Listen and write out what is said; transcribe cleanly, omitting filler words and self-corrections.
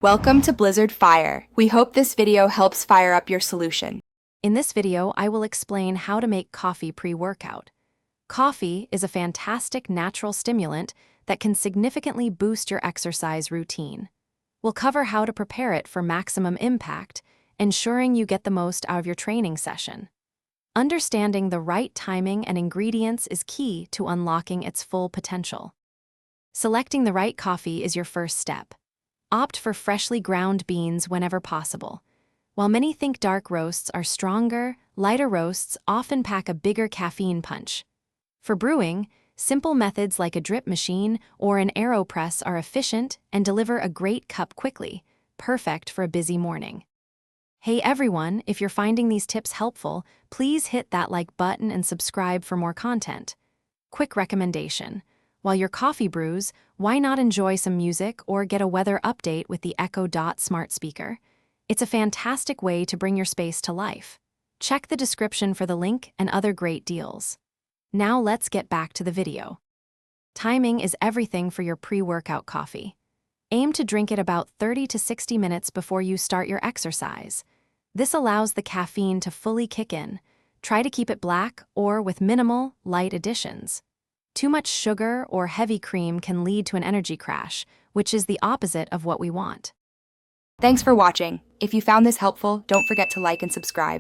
Welcome to Blizzard Fire. We hope this video helps fire up your solution. In this video, I will explain how to make coffee pre-workout. Coffee is a fantastic natural stimulant that can significantly boost your exercise routine. We'll cover how to prepare it for maximum impact, ensuring you get the most out of your training session. Understanding the right timing and ingredients is key to unlocking its full potential. Selecting the right coffee is your first step. Opt for freshly ground beans whenever possible. While many think dark roasts are stronger, lighter roasts often pack a bigger caffeine punch. For brewing, simple methods like a drip machine or an AeroPress are efficient and deliver a great cup quickly, perfect for a busy morning. Hey everyone, if you're finding these tips helpful, please hit that like button and subscribe for more content. Quick recommendation. While your coffee brews, why not enjoy some music or get a weather update with the Echo Dot smart speaker? It's a fantastic way to bring your space to life. Check the description for the link and other great deals. Now let's get back to the video. Timing is everything for your pre-workout coffee. Aim to drink it about 30 to 60 minutes before you start your exercise. This allows the caffeine to fully kick in. Try to keep it black or with minimal, light additions. Too much sugar or heavy cream can lead to an energy crash, which is the opposite of what we want. Thanks for watching. If you found this helpful, don't forget to like and subscribe.